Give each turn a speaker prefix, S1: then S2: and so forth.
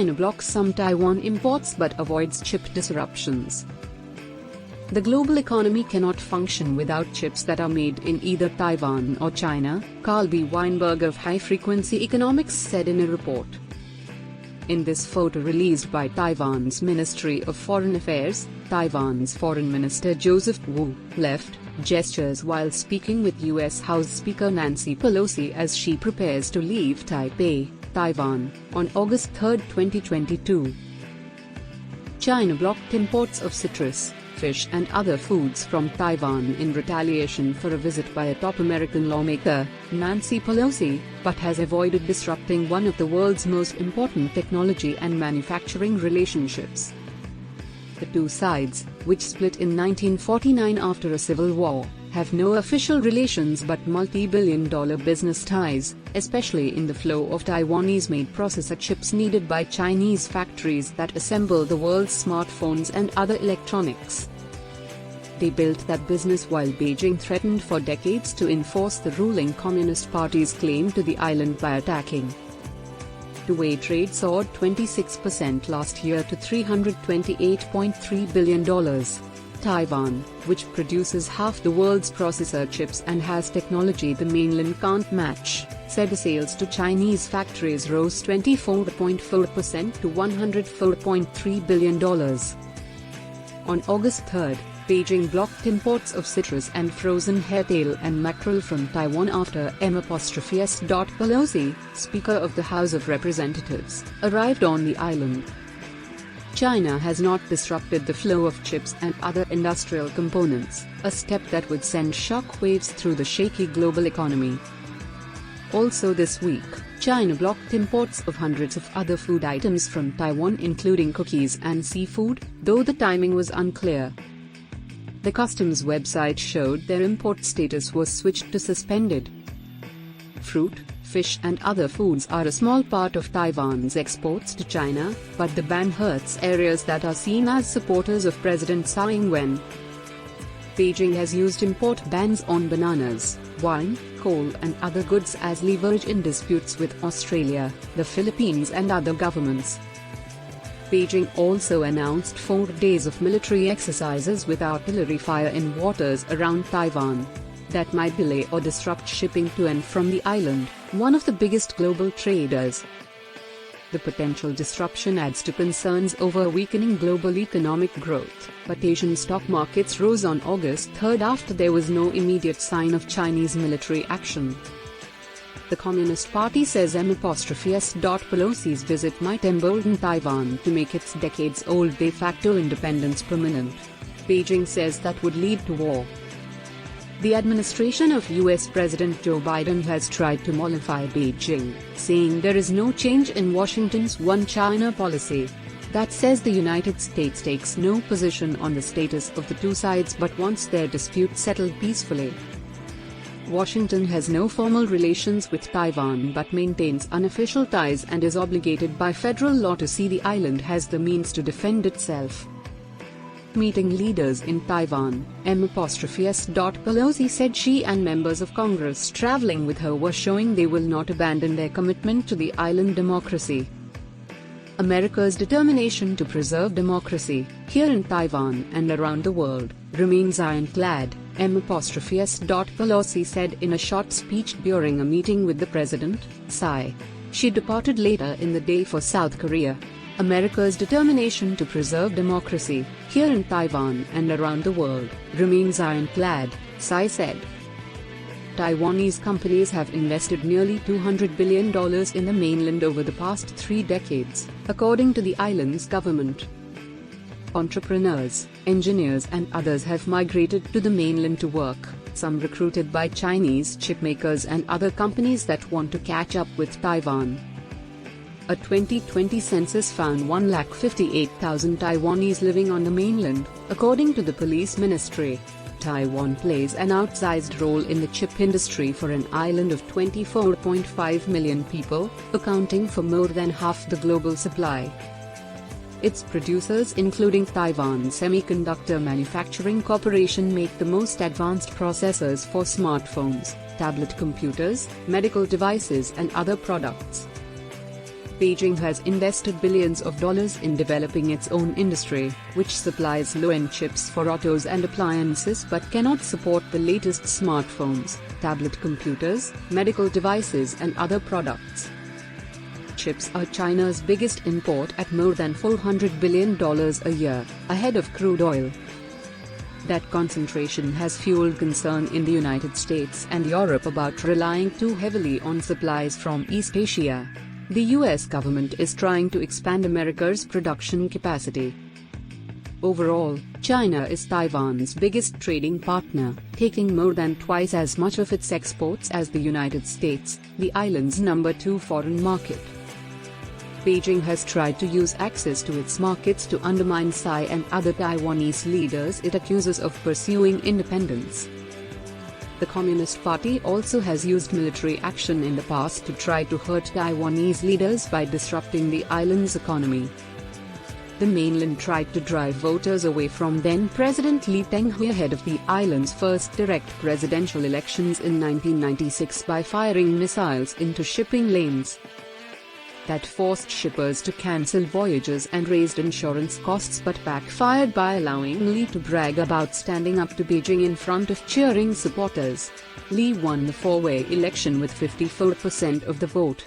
S1: China blocks some Taiwan imports but avoids chip disruptions. The global economy cannot function without chips that are made in either Taiwan or China, Carl B. Weinberg of High Frequency Economics said in a report. In this photo released by Taiwan's Ministry of Foreign Affairs, Taiwan's Foreign Minister Joseph Wu left gestures while speaking with U.S. House Speaker Nancy Pelosi as she prepares to leave Taipei, Taiwan, on August 3, 2022. China blocked imports of citrus, fish and other foods from Taiwan in retaliation for a visit by a top American lawmaker, Nancy Pelosi, but has avoided disrupting one of the world's most important technology and manufacturing relationships. The two sides, which split in 1949 after a civil war, have no official relations but multi-billion-dollar business ties, especially in the flow of Taiwanese-made processor chips needed by Chinese factories that assemble the world's smartphones and other electronics. They built that business while Beijing threatened for decades to enforce the ruling Communist Party's claim to the island by attacking. Two-way trade soared 26% last year to $328.3 billion. Taiwan, which produces half the world's processor chips and has technology the mainland can't match, said sales to Chinese factories rose 24.4% to $104.3 billion. On August 3, Beijing blocked imports of citrus and frozen hairtail and mackerel from Taiwan after M.S. Pelosi, Speaker of the House of Representatives, arrived on the island. China has not disrupted the flow of chips and other industrial components, a step that would send shock waves through the shaky global economy. Also this week, China blocked imports of hundreds of other food items from Taiwan including cookies and seafood, though the timing was unclear. The customs website showed their import status was switched to suspended. Fruit, fish and other foods are a small part of Taiwan's exports to China, but the ban hurts areas that are seen as supporters of President Tsai Ing-wen. Beijing has used import bans on bananas, wine, coal and other goods as leverage in disputes with Australia, the Philippines and other governments. Beijing also announced 4 days of military exercises with artillery fire in waters around Taiwan. That might delay or disrupt shipping to and from the island, one of the biggest global traders. The potential disruption adds to concerns over weakening global economic growth, but Asian stock markets rose on August 3 after there was no immediate sign of Chinese military action. The Communist Party says M.S. Pelosi's visit might embolden Taiwan to make its decades-old de facto independence permanent. Beijing says that would lead to war. The administration of U.S. President Joe Biden has tried to mollify Beijing, saying there is no change in Washington's One China policy. That says the United States takes no position on the status of the two sides but wants their dispute settled peacefully. Washington has no formal relations with Taiwan but maintains unofficial ties and is obligated by federal law to see the island has the means to defend itself. Meeting leaders in Taiwan, M.S. Pelosi said she and members of Congress traveling with her were showing they will not abandon their commitment to the island democracy. America's determination to preserve democracy, here in Taiwan and around the world, remains ironclad, M.S. Pelosi said in a short speech during a meeting with the President, Tsai. She departed later in the day for South Korea. America's determination to preserve democracy, here in Taiwan and around the world, remains ironclad, Tsai said. Taiwanese companies have invested nearly $200 billion in the mainland over the past 3 decades, according to the island's government. Entrepreneurs, engineers and others have migrated to the mainland to work, some recruited by Chinese chipmakers and other companies that want to catch up with Taiwan. A 2020 census found 158,000 Taiwanese living on the mainland, according to the police ministry. Taiwan plays an outsized role in the chip industry for an island of 24.5 million people, accounting for more than half the global supply. Its producers including Taiwan Semiconductor Manufacturing Corporation make the most advanced processors for smartphones, tablet computers, medical devices and other products. Beijing has invested billions of dollars in developing its own industry, which supplies low-end chips for autos and appliances but cannot support the latest smartphones, tablet computers, medical devices and other products. Chips are China's biggest import at more than $400 billion a year, ahead of crude oil. That concentration has fueled concern in the United States and Europe about relying too heavily on supplies from East Asia. The US government is trying to expand America's production capacity. Overall, China is Taiwan's biggest trading partner, taking more than twice as much of its exports as the United States, the island's #2 foreign market. Beijing has tried to use access to its markets to undermine Tsai and other Taiwanese leaders it accuses of pursuing independence. The Communist Party also has used military action in the past to try to hurt Taiwanese leaders by disrupting the island's economy. The mainland tried to drive voters away from then-President Lee Teng-hui ahead of the island's first direct presidential elections in 1996 by firing missiles into shipping lanes. That forced shippers to cancel voyages and raised insurance costs but backfired by allowing Lee to brag about standing up to Beijing in front of cheering supporters. Lee won the four-way election with 54% of the vote.